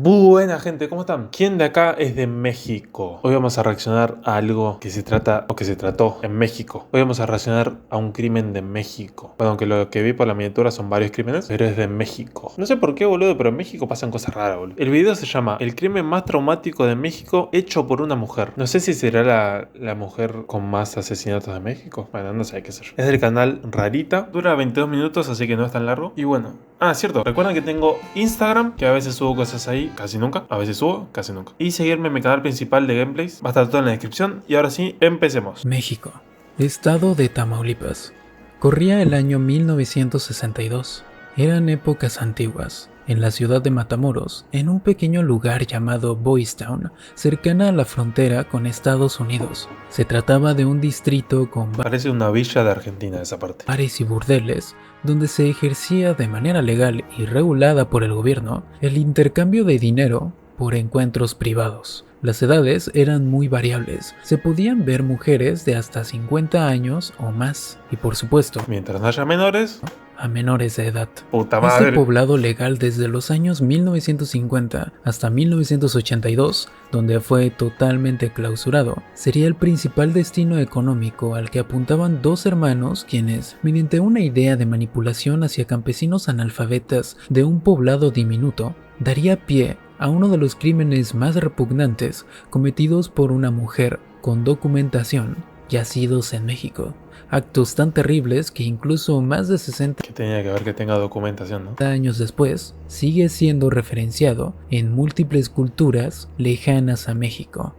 Buena gente, ¿cómo están? ¿Quién de acá es de México? Hoy vamos a reaccionar a algo que se trata o que se trató en México. Hoy vamos a reaccionar a un crimen de México. Bueno, aunque lo que vi por la miniatura son varios crímenes, pero es de México. No sé por qué, boludo, pero en México pasan cosas raras, boludo. El video se llama El crimen más traumático de México hecho por una mujer. No sé si será la mujer con más asesinatos de México. Bueno, no sé qué sé yo. Es del canal Rarita. Dura 22 minutos, así que no es tan largo. Y bueno, cierto. Recuerden que tengo Instagram, que a veces subo cosas ahí, casi nunca. A veces subo, casi nunca. Y seguirme en mi canal principal de gameplays. Va a estar todo en la descripción. Y ahora sí, empecemos. México, estado de Tamaulipas. Corría el año 1962. Eran épocas antiguas. En la ciudad de Matamoros, en un pequeño lugar llamado Boys Town, cercana a la frontera con Estados Unidos. Se trataba de un distrito con Parece una villa de Argentina esa parte. bares y burdeles, donde se ejercía de manera legal y regulada por el gobierno el intercambio de dinero por encuentros privados. Las edades eran muy variables, se podían ver mujeres de hasta 50 años o más, y por supuesto, Mientras no haya menores, a menores de edad. puta Este madre. poblado legal desde los años 1950 hasta 1982, donde fue totalmente clausurado, sería el principal destino económico al que apuntaban dos hermanos quienes, mediante una idea de manipulación hacia campesinos analfabetas de un poblado diminuto, daría pie a uno de los crímenes más repugnantes cometidos por una mujer con documentación yacidos en México. Actos tan terribles que incluso más de 60 Que tenía que ver que tenga documentación, ¿no? años después sigue siendo referenciado en múltiples culturas lejanas a México.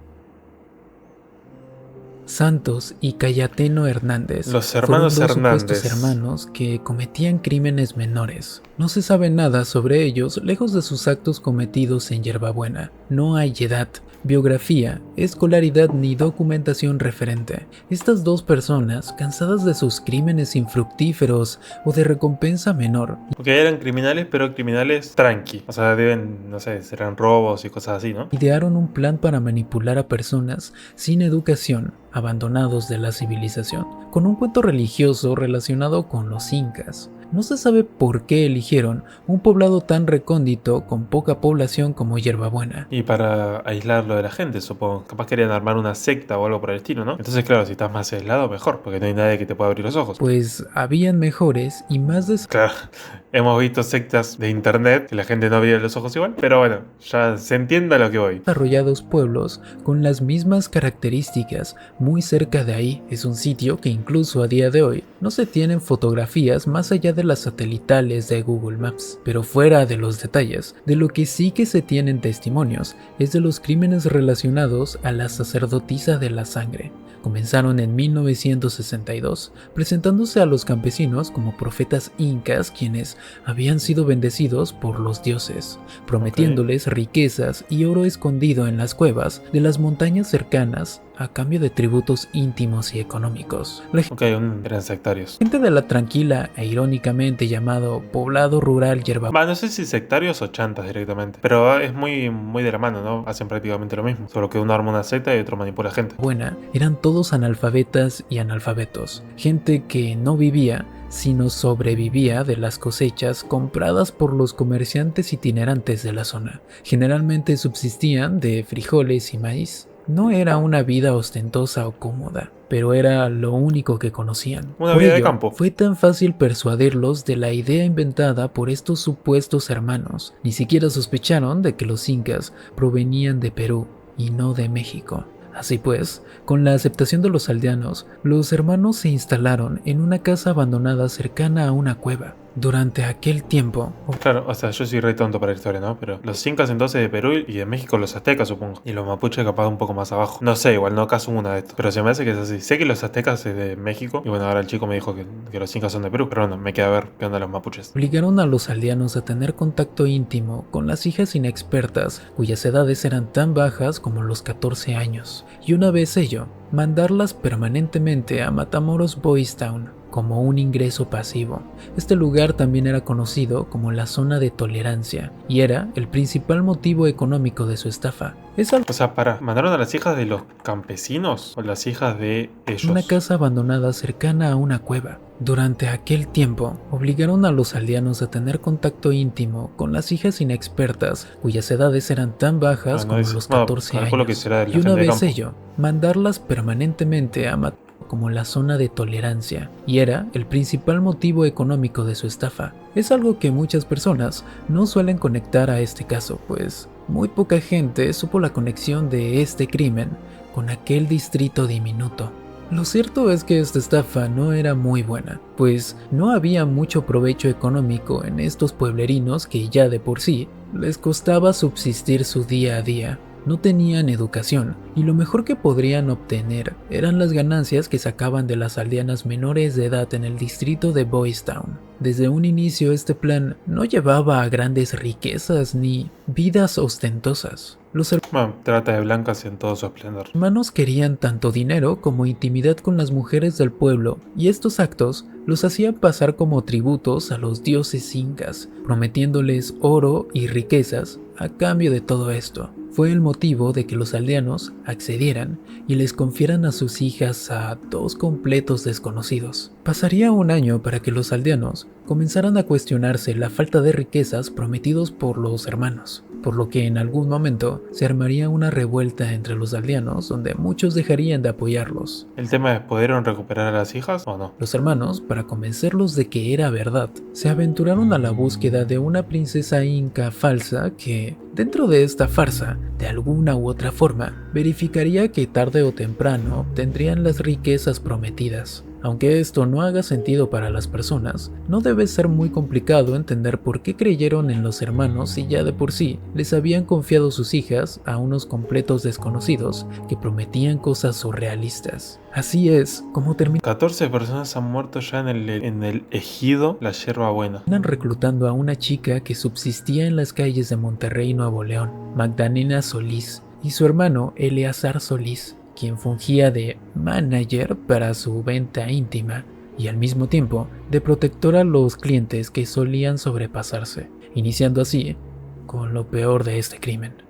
Santos y Cayetano Hernández Los hermanos fueron dos Hernández. supuestos hermanos que cometían crímenes menores. No se sabe nada sobre ellos lejos de sus actos cometidos en Yerbabuena. No hay edad, biografía, escolaridad ni documentación referente. Estas dos personas, cansadas de sus crímenes infructíferos o de recompensa menor, Porque eran criminales, pero criminales tranqui. O sea, deben, no sé, serán robos y cosas así, ¿no? idearon un plan para manipular a personas sin educación, abandonados de la civilización, con un cuento religioso relacionado con los incas. No se sabe por qué eligieron un poblado tan recóndito con poca población como Yerbabuena. Y para aislarlo de la gente, supongo. Capaz querían armar una secta o algo por el estilo, ¿no? Entonces, claro, si estás más aislado, mejor. Porque no hay nadie que te pueda abrir los ojos. Pues habían mejores y más Claro, hemos visto sectas de internet que la gente no abre los ojos igual. Pero bueno, ya se entiende a lo que voy. desarrollados pueblos con las mismas características. Muy cerca de ahí es un sitio que incluso a día de hoy no se tienen fotografías más allá de las satelitales de Google Maps. Pero fuera de los detalles, de lo que sí que se tienen testimonios es de los crímenes relacionados a la sacerdotisa de la sangre. Comenzaron en 1962, presentándose a los campesinos como profetas incas quienes habían sido bendecidos por los dioses, prometiéndoles riquezas y oro escondido en las cuevas de las montañas cercanas a cambio de tributos íntimos y económicos. La Ok, eran sectarios. gente de la tranquila e irónicamente llamado poblado rural Yerbabuena Va, no sé si sectarios o chantas directamente. Pero es muy de la mano, ¿no? Hacen prácticamente lo mismo. Solo que uno arma una secta y otro manipula gente. eran todos analfabetas y analfabetos, gente que no vivía sino sobrevivía de las cosechas compradas por los comerciantes itinerantes de la zona. Generalmente subsistían de frijoles y maíz. No era una vida ostentosa o cómoda, pero era lo único que conocían. Una Por vida de ello, campo. fue tan fácil persuadirlos de la idea inventada por estos supuestos hermanos. Ni siquiera sospecharon de que los incas provenían de Perú y no de México. Así pues, con la aceptación de los aldeanos, los hermanos se instalaron en una casa abandonada cercana a una cueva. Durante aquel tiempo, Claro, o sea, yo soy re tonto para la historia, ¿no? Pero los incas entonces de Perú y de México los aztecas, supongo. Y los mapuches capaz un poco más abajo. No sé, igual no caso una de estos. Pero se me hace que es así. Sé que los aztecas es de México. Y bueno, ahora el chico me dijo que los incas son de Perú. Pero bueno, me queda ver qué onda los mapuches. obligaron a los aldeanos a tener contacto íntimo con las hijas inexpertas, cuyas edades eran tan bajas como los 14 años. Y una vez ello, mandarlas permanentemente a Matamoros Boys Town, como un ingreso pasivo. Este lugar también era conocido como la zona de tolerancia y era el principal motivo económico de su estafa. Es O sea, ¿mandaron a las hijas de los campesinos o las hijas de ellos? una casa abandonada cercana a una cueva. Durante aquel tiempo, obligaron a los aldeanos a tener contacto íntimo con las hijas inexpertas, cuyas edades eran tan bajas como los 14 años, y una vez ello, mandarlas permanentemente a matar como la zona de tolerancia, y era el principal motivo económico de su estafa. Es algo que muchas personas no suelen conectar a este caso, pues muy poca gente supo la conexión de este crimen con aquel distrito diminuto. Lo cierto es que esta estafa no era muy buena, pues no había mucho provecho económico en estos pueblerinos que ya de por sí les costaba subsistir su día a día. No tenían educación y lo mejor que podrían obtener eran las ganancias que sacaban de las aldeanas menores de edad en el distrito de Boys Town. Desde un inicio este plan no llevaba a grandes riquezas ni vidas ostentosas. Los trata de blancas en todo su esplendor. hermanos querían tanto dinero como intimidad con las mujeres del pueblo, y estos actos los hacían pasar como tributos a los dioses incas, prometiéndoles oro y riquezas a cambio de todo esto. Fue el motivo de que los aldeanos accedieran y les confieran a sus hijas a dos completos desconocidos. Pasaría un año para que los aldeanos comenzaran a cuestionarse la falta de riquezas prometidos por los hermanos, por lo que en algún momento se armaría una revuelta entre los aldeanos donde muchos dejarían de apoyarlos. ¿El tema es pudieron recuperar a las hijas o no? Los hermanos, para convencerlos de que era verdad, se aventuraron a la búsqueda de una princesa inca falsa que, dentro de esta farsa, de alguna u otra forma, verificaría que tarde o temprano obtendrían las riquezas prometidas. Aunque esto no haga sentido para las personas, no debe ser muy complicado entender por qué creyeron en los hermanos si ya de por sí les habían confiado sus hijas a unos completos desconocidos que prometían cosas surrealistas. Así es como terminan 14 personas han muerto ya en el ejido La Yerba Buena. reclutando a una chica que subsistía en las calles de Monterrey, Nuevo León, Magdalena Solís, y su hermano Eleazar Solís, quien fungía de manager para su venta íntima y al mismo tiempo de protector a los clientes que solían sobrepasarse, iniciando así con lo peor de este crimen.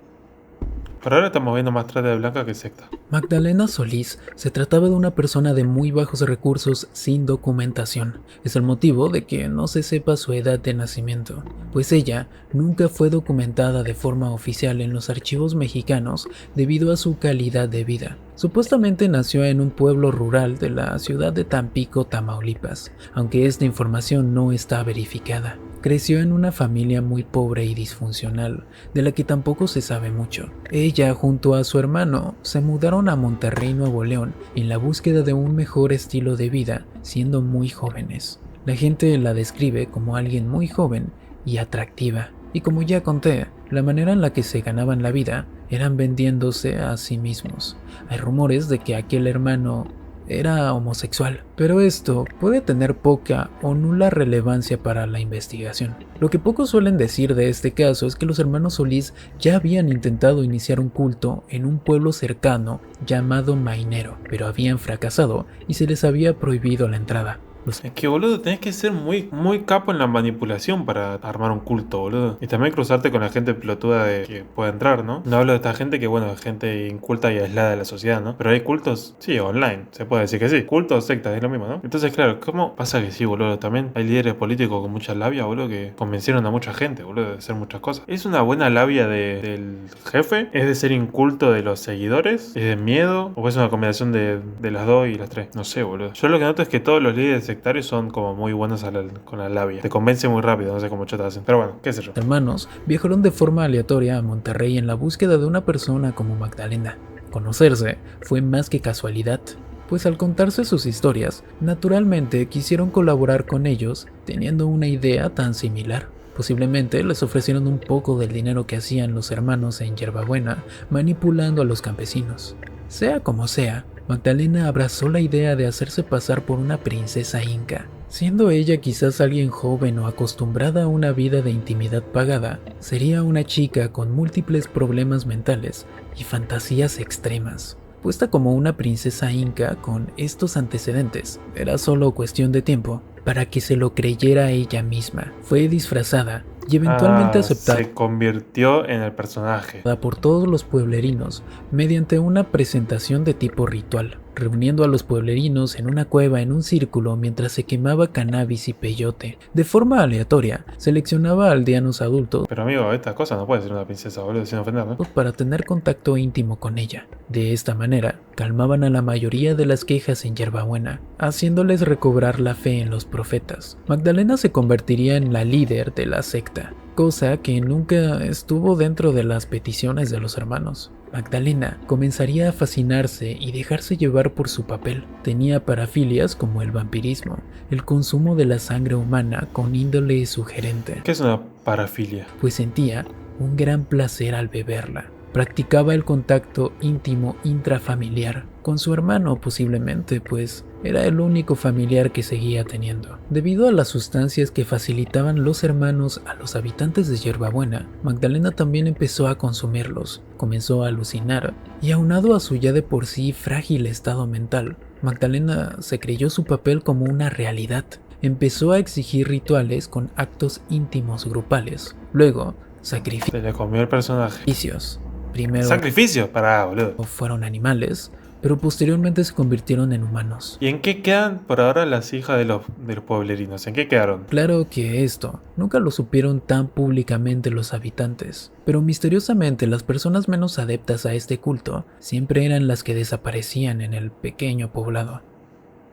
Por ahora estamos viendo más trata de blanca que secta. Magdalena Solís se trataba de una persona de muy bajos recursos sin documentación. Es el motivo de que no se sepa su edad de nacimiento, pues ella nunca fue documentada de forma oficial en los archivos mexicanos debido a su calidad de vida. Supuestamente nació en un pueblo rural de la ciudad de Tampico, Tamaulipas, aunque esta información no está verificada. Creció en una familia muy pobre y disfuncional, de la que tampoco se sabe mucho. Ella, junto a su hermano, se mudaron a Monterrey, Nuevo León, en la búsqueda de un mejor estilo de vida, siendo muy jóvenes. La gente la describe como alguien muy joven y atractiva, y como ya conté, la manera en la que se ganaban la vida eran vendiéndose a sí mismos. Hay rumores de que aquel hermano era homosexual, pero esto puede tener poca o nula relevancia para la investigación. Lo que pocos suelen decir de este caso es que los hermanos Solís ya habían intentado iniciar un culto en un pueblo cercano llamado Mainero, pero habían fracasado y se les había prohibido la entrada. Es que, boludo, tenés que ser muy capo en la manipulación para armar un culto, boludo. Y también cruzarte con la gente pelotuda de que puede entrar, ¿no? No hablo de esta gente que, bueno, es gente inculta y aislada de la sociedad, ¿no? Pero hay cultos, sí, online, se puede decir que sí. Cultos, sectas, es lo mismo, ¿no? Entonces, claro, ¿cómo pasa que sí, boludo? También hay líderes políticos con mucha labia, boludo, que convencieron a mucha gente, boludo, de hacer muchas cosas. ¿Es una buena labia del jefe? ¿Es de ser inculto de los seguidores? ¿Es de miedo? ¿O es una combinación de las dos y las tres? No sé, boludo. Yo lo que noto es que todos los líderes sectarios son como muy buenos con la labia. Te convence muy rápido, no sé cómo te hacen. Pero bueno, qué sé yo. Los hermanos viajaron de forma aleatoria a Monterrey en la búsqueda de una persona como Magdalena. Conocerse fue más que casualidad, pues al contarse sus historias, naturalmente quisieron colaborar con ellos teniendo una idea tan similar. Posiblemente les ofrecieron un poco del dinero que hacían los hermanos en Yerbabuena manipulando a los campesinos. Sea como sea, Magdalena abrazó la idea de hacerse pasar por una princesa inca. Siendo ella quizás alguien joven o acostumbrada a una vida de intimidad pagada, sería una chica con múltiples problemas mentales y fantasías extremas, puesta como una princesa inca con estos antecedentes. Era solo cuestión de tiempo para que se lo creyera ella misma. Fue disfrazada y eventualmente aceptada Se convirtió en el personaje. por todos los pueblerinos mediante una presentación de tipo ritual, reuniendo a los pueblerinos en una cueva en un círculo mientras se quemaba cannabis y peyote. De forma aleatoria, seleccionaba aldeanos adultos Pero amigo, esta cosa no puede ser una princesa, boludo, sin ofender, ¿no? para tener contacto íntimo con ella. De esta manera, calmaban a la mayoría de las quejas en Yerbabuena, haciéndoles recobrar la fe en los profetas. Magdalena se convertiría en la líder de la secta, cosa que nunca estuvo dentro de las peticiones de los hermanos. Magdalena comenzaría a fascinarse y dejarse llevar por su papel. Tenía parafilias como el vampirismo, el consumo de la sangre humana con índole sugerente, ¿Qué es una parafilia? pues sentía un gran placer al beberla. Practicaba el contacto íntimo intrafamiliar con su hermano posiblemente, pues era el único familiar que seguía teniendo. Debido a las sustancias que facilitaban los hermanos a los habitantes de Yerbabuena, Magdalena también empezó a consumirlos, comenzó a alucinar y aunado a su ya de por sí frágil estado mental, Magdalena se creyó su papel como una realidad. Empezó a exigir rituales con actos íntimos grupales, luego Se le comió el personaje. sacrificios. Primero ¿Sacrificio? Pará, boludo. fueron animales, pero posteriormente se convirtieron en humanos. ¿Y en qué quedan por ahora las hijas de los pueblerinos? ¿En qué quedaron? Claro que esto nunca lo supieron tan públicamente los habitantes, pero misteriosamente las personas menos adeptas a este culto siempre eran las que desaparecían en el pequeño poblado.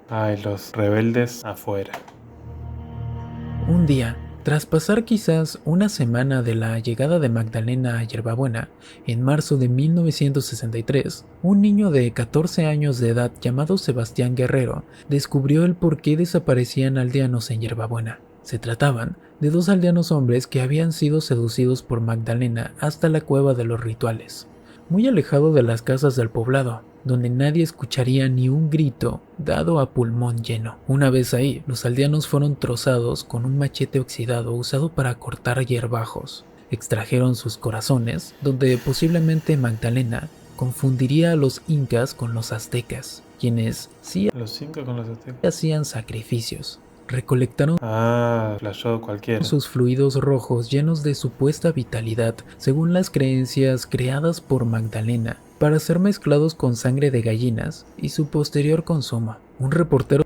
Ay, los rebeldes afuera. Un día, tras pasar quizás una semana de la llegada de Magdalena a Yerbabuena, en marzo de 1963, un niño de 14 años de edad llamado Sebastián Guerrero descubrió el por qué desaparecían aldeanos en Yerbabuena. Se trataban de dos aldeanos hombres que habían sido seducidos por Magdalena hasta la cueva de los rituales, muy alejado de las casas del poblado, donde nadie escucharía ni un grito dado a pulmón lleno. Una vez ahí, los aldeanos fueron trozados con un machete oxidado usado para cortar hierbajos. Extrajeron sus corazones, donde posiblemente Magdalena confundiría a los incas con los aztecas, quienes sí Los 5 con los aztecas. hacían sacrificios. Recolectaron Flashó cualquiera. sus fluidos rojos llenos de supuesta vitalidad, según las creencias creadas por Magdalena, para ser mezclados con sangre de gallinas y su posterior consumo. Un reportero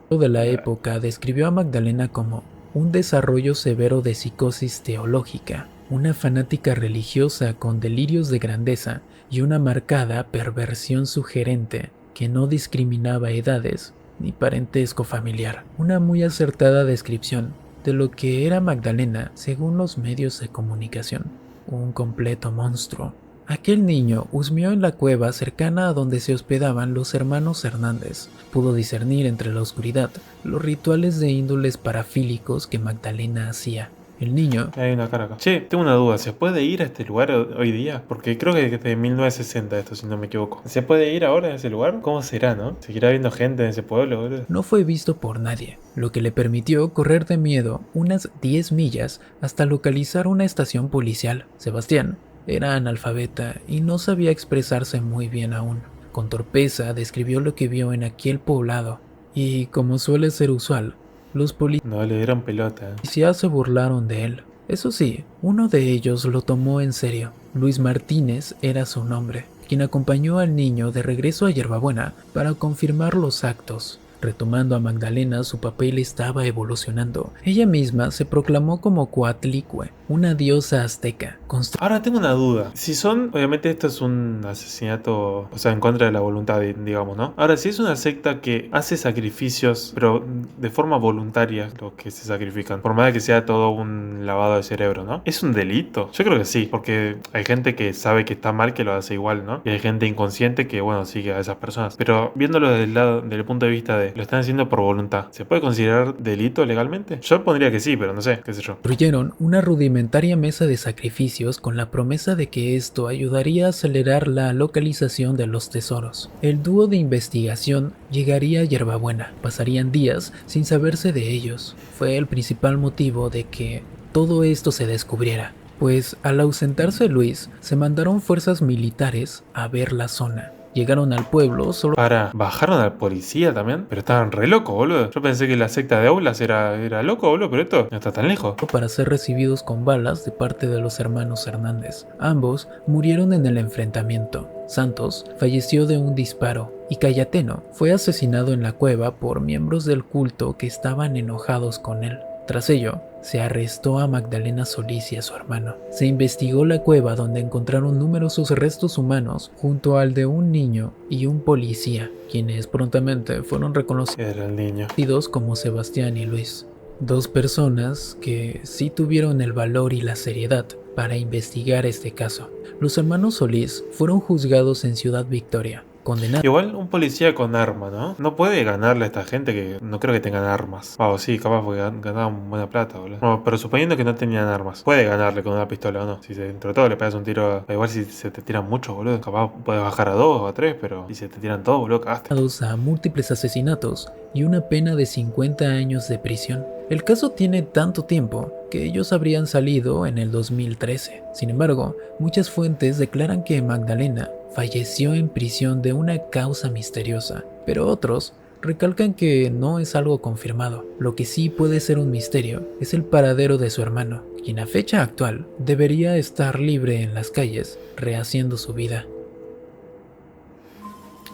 de la época describió a Magdalena como un desarrollo severo de psicosis teológica, una fanática religiosa con delirios de grandeza y una marcada perversión sugerente que no discriminaba edades ni parentesco familiar. Una muy acertada descripción de lo que era Magdalena según los medios de comunicación. Un completo monstruo. Aquel niño husmeó en la cueva cercana a donde se hospedaban los hermanos Hernández. Pudo discernir entre la oscuridad los rituales de índoles parafílicos que Magdalena hacía. El niño Hay una cara acá. Che, tengo una duda. ¿Se puede ir a este lugar hoy día? Porque creo que es de 1960 esto, si no me equivoco. ¿Se puede ir ahora a ese lugar? ¿Cómo será, no? ¿Seguirá habiendo gente en ese pueblo, boludo? no fue visto por nadie, lo que le permitió correr de miedo unas 10 millas hasta localizar una estación policial. Sebastián era analfabeta y no sabía expresarse muy bien aún. Con torpeza describió lo que vio en aquel poblado y, como suele ser usual, los No le dieron pelota. policías se burlaron de él. Eso sí, uno de ellos lo tomó en serio. Luis Martínez era su nombre, quien acompañó al niño de regreso a Yerbabuena para confirmar los actos. Retomando a Magdalena, su papel estaba evolucionando. Ella misma se proclamó como Coatlicue, una diosa azteca. Ahora tengo una duda. Si son, obviamente esto es un asesinato, o sea, en contra de la voluntad, digamos, ¿no? Ahora, si es una secta que hace sacrificios, pero de forma voluntaria, lo que se sacrifican, por más de que sea todo un lavado de cerebro, ¿no? ¿Es un delito? Yo creo que sí, porque hay gente que sabe que está mal que lo hace igual, ¿no? Y hay gente inconsciente que, bueno, sigue a esas personas. Pero viéndolo desde el punto de vista de lo están haciendo por voluntad, ¿se puede considerar delito legalmente? Yo pondría que sí, pero no sé, qué sé yo. Construyeron una rudimentaria mesa de sacrificios con la promesa de que esto ayudaría a acelerar la localización de los tesoros. El dúo de investigación llegaría a Yerbabuena. Pasarían días sin saberse de ellos. Fue el principal motivo de que todo esto se descubriera, pues al ausentarse Luis, se mandaron fuerzas militares a ver la zona. Llegaron al pueblo solo ¿Bajaron al policía también? Pero estaban re locos, boludo. Yo pensé que la secta de Aulas era loco, boludo, pero esto no está tan lejos. para ser recibidos con balas de parte de los hermanos Hernández. Ambos murieron en el enfrentamiento. Santos falleció de un disparo y Cayetano fue asesinado en la cueva por miembros del culto que estaban enojados con él. Tras ello, se arrestó a Magdalena Solís y a su hermano. Se investigó la cueva donde encontraron numerosos restos humanos junto al de un niño y un policía, quienes prontamente fueron reconocidos Era el niño. como Sebastián y Luis. Dos personas que sí tuvieron el valor y la seriedad para investigar este caso. Los hermanos Solís fueron juzgados en Ciudad Victoria, condenados Igual un policía con arma, ¿no? No puede ganarle a esta gente que no creo que tengan armas. Sí, capaz porque ganaban buena plata, boludo. No, pero suponiendo que no tenían armas, puede ganarle con una pistola o no. Si dentro de todo le pegas un tiro, igual si se te tiran muchos, boludo, capaz puedes bajar a 2 o a 3, pero si se te tiran todos, boludo, cagaste. a múltiples asesinatos y una pena de 50 años de prisión. El caso tiene tanto tiempo que ellos habrían salido en el 2013. Sin embargo, muchas fuentes declaran que Magdalena falleció en prisión de una causa misteriosa, pero otros recalcan que no es algo confirmado. Lo que sí puede ser un misterio es el paradero de su hermano, quien a fecha actual debería estar libre en las calles, rehaciendo su vida.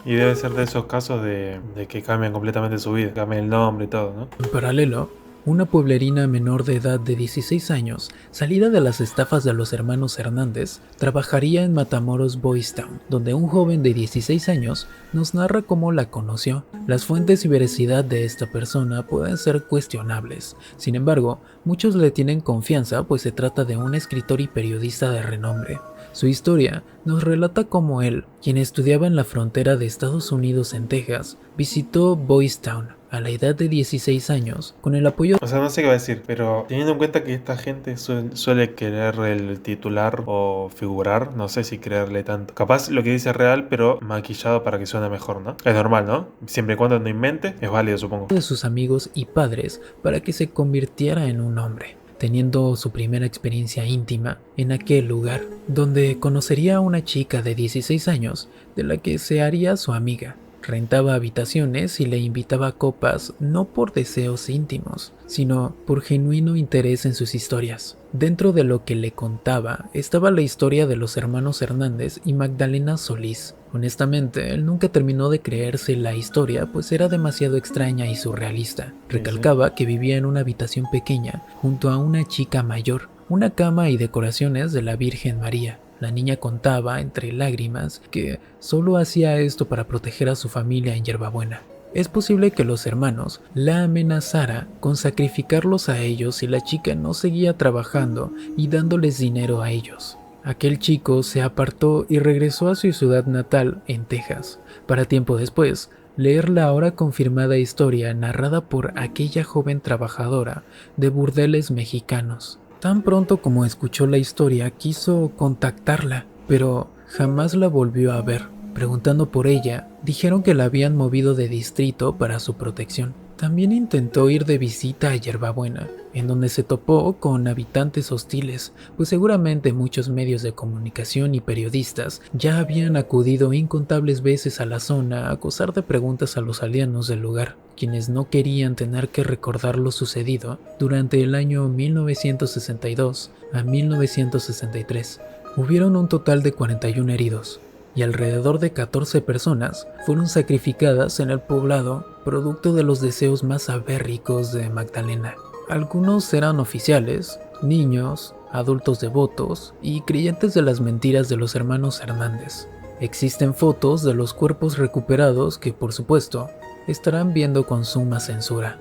Y debe ser de esos casos de que cambian completamente su vida, cambian el nombre y todo, ¿no? En paralelo, una pueblerina menor de edad de 16 años, salida de las estafas de los hermanos Hernández, trabajaría en Matamoros Boys Town, donde un joven de 16 años nos narra cómo la conoció. Las fuentes y veracidad de esta persona pueden ser cuestionables. Sin embargo, muchos le tienen confianza pues se trata de un escritor y periodista de renombre. Su historia nos relata cómo él, quien estudiaba en la frontera de Estados Unidos en Texas, visitó Boys Town a la edad de 16 años con el apoyo O sea, no sé qué va a decir, pero teniendo en cuenta que esta gente suele querer el titular o figurar, no sé si creerle tanto. Capaz lo que dice es real, pero maquillado para que suene mejor, ¿no? Es normal, ¿no? Siempre y cuando no invente, es válido, supongo. de sus amigos y padres para que se convirtiera en un hombre, teniendo su primera experiencia íntima en aquel lugar, donde conocería a una chica de 16 años de la que se haría su amiga. Rentaba habitaciones y le invitaba a copas no por deseos íntimos, sino por genuino interés en sus historias. Dentro de lo que le contaba estaba la historia de los hermanos Hernández y Magdalena Solís. Honestamente, él nunca terminó de creerse la historia, pues era demasiado extraña y surrealista. Recalcaba que vivía en una habitación pequeña junto a una chica mayor, una cama y decoraciones de la Virgen María. La niña contaba, entre lágrimas, que solo hacía esto para proteger a su familia en Yerbabuena. Es posible que los hermanos la amenazara con sacrificarlos a ellos si la chica no seguía trabajando y dándoles dinero a ellos. Aquel chico se apartó y regresó a su ciudad natal, en Texas, para tiempo después leer la ahora confirmada historia narrada por aquella joven trabajadora de burdeles mexicanos. Tan pronto como escuchó la historia quiso contactarla, pero jamás la volvió a ver. Preguntando por ella, dijeron que la habían movido de distrito para su protección. También intentó ir de visita a Yerbabuena, en donde se topó con habitantes hostiles, pues seguramente muchos medios de comunicación y periodistas ya habían acudido incontables veces a la zona a acosar de preguntas a los aldeanos del lugar, quienes no querían tener que recordar lo sucedido durante el año 1962 a 1963. Hubieron un total de 41 heridos, y alrededor de 14 personas fueron sacrificadas en el poblado producto de los deseos más abérricos de Magdalena. Algunos eran oficiales, niños, adultos devotos y creyentes de las mentiras de los hermanos Hernández. Existen fotos de los cuerpos recuperados que, por supuesto, estarán viendo con suma censura.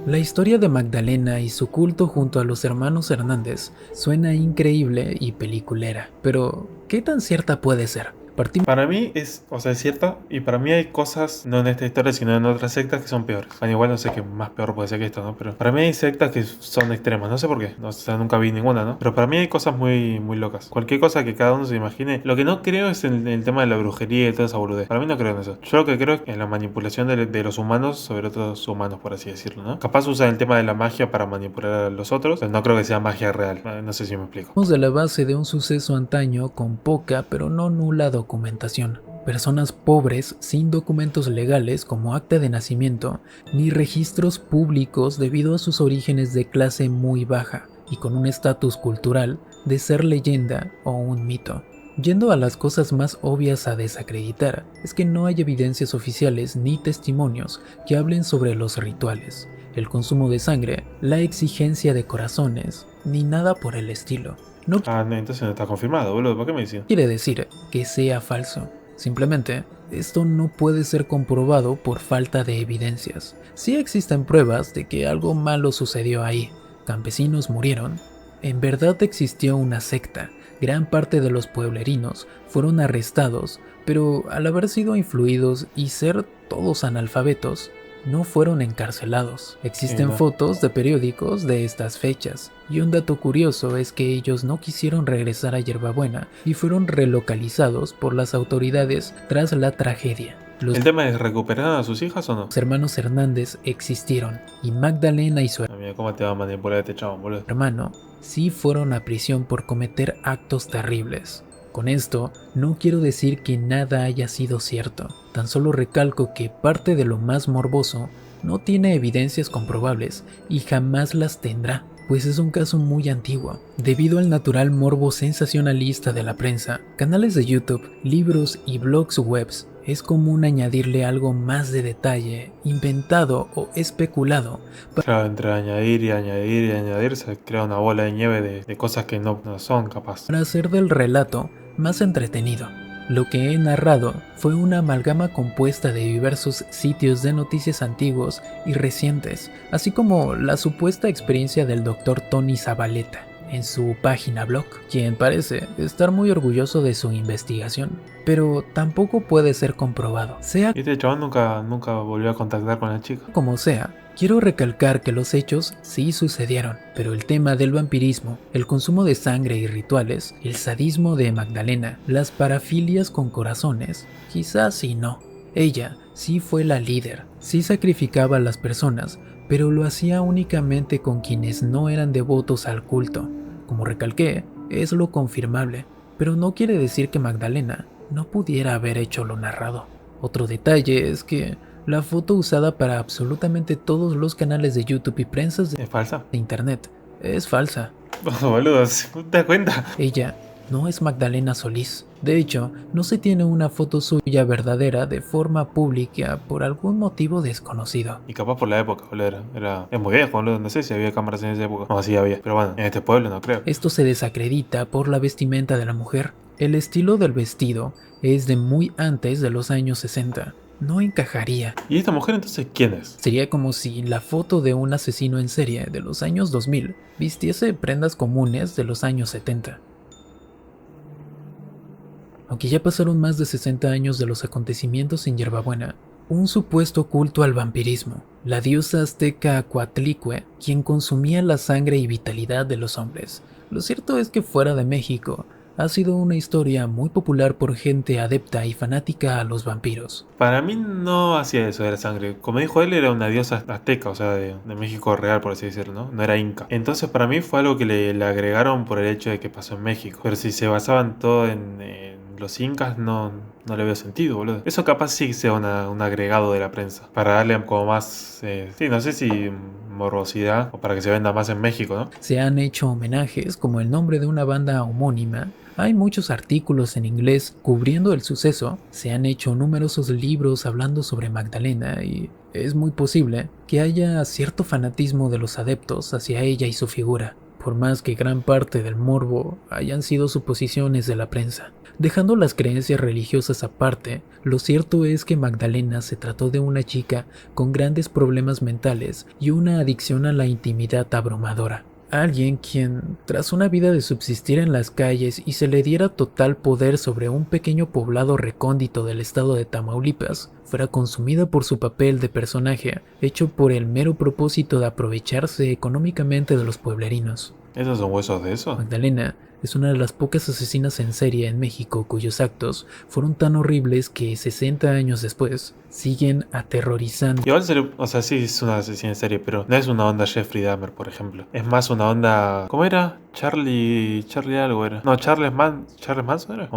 La historia de Magdalena y su culto junto a los hermanos Hernández suena increíble y peliculera, pero ¿qué tan cierta puede ser? Para mí es cierta, y para mí hay cosas, no en esta historia, sino en otras sectas que son peores. Bueno, igual no sé qué más peor puede ser que esto, ¿no? Pero para mí hay sectas que son extremas, no sé por qué, nunca vi ninguna, ¿no? Pero para mí hay cosas muy, muy locas. Cualquier cosa que cada uno se imagine. Lo que no creo es en el tema de la brujería y toda esa boludez. Para mí no creo en eso. Yo lo que creo es en la manipulación de los humanos sobre otros humanos, por así decirlo, ¿no? Capaz usan el tema de la magia para manipular a los otros, pero no creo que sea magia real. No sé si me explico. De la base de un suceso antaño con poca pero no nula documentación. personas pobres sin documentos legales como acta de nacimiento ni registros públicos debido a sus orígenes de clase muy baja y con un estatus cultural de ser leyenda o un mito. Yendo a las cosas más obvias a desacreditar, es que no hay evidencias oficiales ni testimonios que hablen sobre los rituales, el consumo de sangre, la exigencia de corazones, ni nada por el estilo. No No, entonces no está confirmado, boludo. ¿Por qué me decís? quiere decir que sea falso. Simplemente, esto no puede ser comprobado por falta de evidencias. Sí existen pruebas de que algo malo sucedió ahí. Campesinos murieron. En verdad existió una secta. Gran parte de los pueblerinos fueron arrestados, pero al haber sido influidos y ser todos analfabetos, no fueron encarcelados. Existen No. fotos de periódicos de estas fechas, y un dato curioso es que ellos no quisieron regresar a Yerbabuena y fueron relocalizados por las autoridades tras la tragedia. Los ¿El tema es recuperar a sus hijas o no? hermanos Hernández existieron, y Magdalena y su Mira, ¿cómo te va a manipular este chabón, boludo? hermano sí fueron a prisión por cometer actos terribles. Con esto, no quiero decir que nada haya sido cierto, tan solo recalco que parte de lo más morboso no tiene evidencias comprobables y jamás las tendrá, pues es un caso muy antiguo. Debido al natural morbo sensacionalista de la prensa, canales de YouTube, libros y blogs webs, es común añadirle algo más de detalle, inventado o especulado, Claro, entre añadir y añadir y añadir se crea una bola de nieve de cosas que no son capaz. para hacer del relato más entretenido. Lo que he narrado fue una amalgama compuesta de diversos sitios de noticias antiguos y recientes, así como la supuesta experiencia del Dr. Tony Zabaleta en su página blog, quien parece estar muy orgulloso de su investigación, pero tampoco puede ser comprobado. Sea Y este chabón nunca volvió a contactar con la chica. como sea, quiero recalcar que los hechos sí sucedieron, pero el tema del vampirismo, el consumo de sangre y rituales, el sadismo de Magdalena, las parafilias con corazones, quizás sí no. Ella sí fue la líder, sí sacrificaba a las personas, pero lo hacía únicamente con quienes no eran devotos al culto. Como recalqué, es lo confirmable, pero no quiere decir que Magdalena no pudiera haber hecho lo narrado. Otro detalle es que la foto usada para absolutamente todos los canales de YouTube y prensas de ¿Es falsa? internet es falsa. Boludo, ¿te das cuenta? Ella no es Magdalena Solís. De hecho, no se tiene una foto suya verdadera de forma pública por algún motivo desconocido. Y capaz por la época, boludo. Es muy viejo, boludo. No sé si había cámaras en esa época. No, sí había. Pero bueno, en este pueblo no creo. Esto se desacredita por la vestimenta de la mujer. El estilo del vestido es de muy antes de los años 60. No encajaría. ¿Y esta mujer entonces quién es? Sería como si la foto de un asesino en serie de los años 2000 vistiese prendas comunes de los años 70. Aunque ya pasaron más de 60 años de los acontecimientos en Yerbabuena, un supuesto culto al vampirismo, la diosa azteca Coatlicue, quien consumía la sangre y vitalidad de los hombres. Lo cierto es que fuera de México, ha sido una historia muy popular por gente adepta y fanática a los vampiros. Para mí no hacía eso de la sangre. Como dijo él, era una diosa azteca, o sea, de México real, por así decirlo, ¿no? No era inca. Entonces para mí fue algo que le agregaron por el hecho de que pasó en México. Pero si se basaban todo en los incas, no le veo sentido, boludo. Eso capaz sí sea un agregado de la prensa. Para darle como más, sí, no sé si morbosidad o para que se venda más en México, ¿no? Se han hecho homenajes como el nombre de una banda homónima. Hay muchos artículos en inglés cubriendo el suceso, se han hecho numerosos libros hablando sobre Magdalena y es muy posible que haya cierto fanatismo de los adeptos hacia ella y su figura, por más que gran parte del morbo hayan sido suposiciones de la prensa. Dejando las creencias religiosas aparte, lo cierto es que Magdalena se trató de una chica con grandes problemas mentales y una adicción a la intimidad abrumadora. Alguien quien, tras una vida de subsistir en las calles y se le diera total poder sobre un pequeño poblado recóndito del estado de Tamaulipas, fuera consumida por su papel de personaje, hecho por el mero propósito de aprovecharse económicamente de los pueblerinos. ¿Esos son huesos de eso? Magdalena es una de las pocas asesinas en serie en México cuyos actos fueron tan horribles que 60 años después siguen aterrorizando. Igual, o sea, sí es una asesina en serie, pero no es una onda Jeffrey Dahmer, por ejemplo. Es más una onda... ¿Cómo era? Charlie algo era. No, Charles Manson era.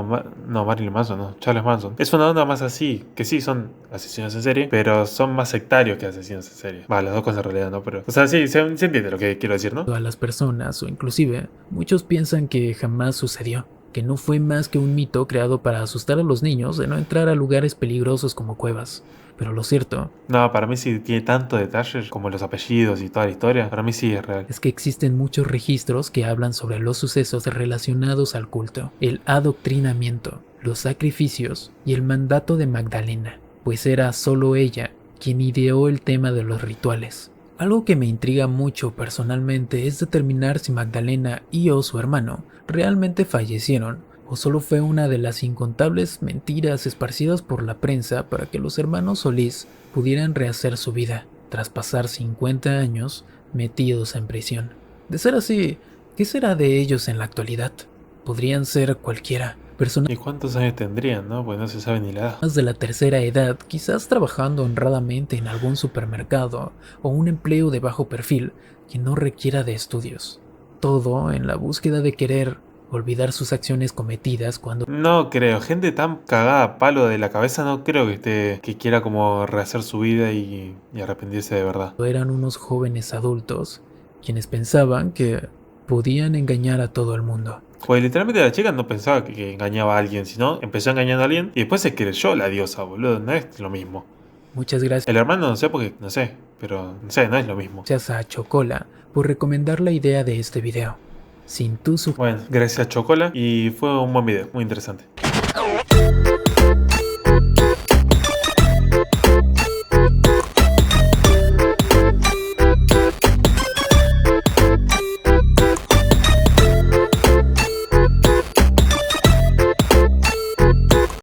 No, Marilyn Manson, no. Charles Manson. Es una onda más así, que sí son asesinos en serie, pero son más sectarios que asesinos en serie. Va, las dos cosas en realidad, ¿no? Pero, o sea, sí, se entiende lo que quiero decir, ¿no? A las personas, o inclusive muchos piensan que jamás sucedió, que no fue más que un mito creado para asustar a los niños de no entrar a lugares peligrosos como cuevas. Pero lo cierto No, para mí sí tiene tanto detalle como los apellidos y toda la historia. Para mí sí es real. es que existen muchos registros que hablan sobre los sucesos relacionados al culto, el adoctrinamiento, los sacrificios y el mandato de Magdalena, pues era solo ella quien ideó el tema de los rituales. Algo que me intriga mucho personalmente es determinar si Magdalena y o su hermano realmente fallecieron o solo fue una de las incontables mentiras esparcidas por la prensa para que los hermanos Solís pudieran rehacer su vida tras pasar 50 años metidos en prisión. De ser así, ¿qué será de ellos en la actualidad? Podrían ser cualquiera, personas ¿Y cuántos años tendrían, no? Pues no se sabe ni la edad. de la tercera edad, quizás trabajando honradamente en algún supermercado o un empleo de bajo perfil que no requiera de estudios. Todo en la búsqueda de querer olvidar sus acciones cometidas cuando No creo, gente tan cagada a palo de la cabeza no creo que quiera como rehacer su vida y arrepentirse de verdad. eran unos jóvenes adultos, quienes pensaban que podían engañar a todo el mundo. Pues literalmente la chica no pensaba que engañaba a alguien, sino empezó engañando a alguien y después se creyó la diosa, boludo, no es lo mismo. Muchas gracias El hermano no sé porque, no sé, pero no sé, no es lo mismo. a Chocola por recomendar la idea de este video. Sin tu Bueno, gracias Chocola y fue un buen video, muy interesante.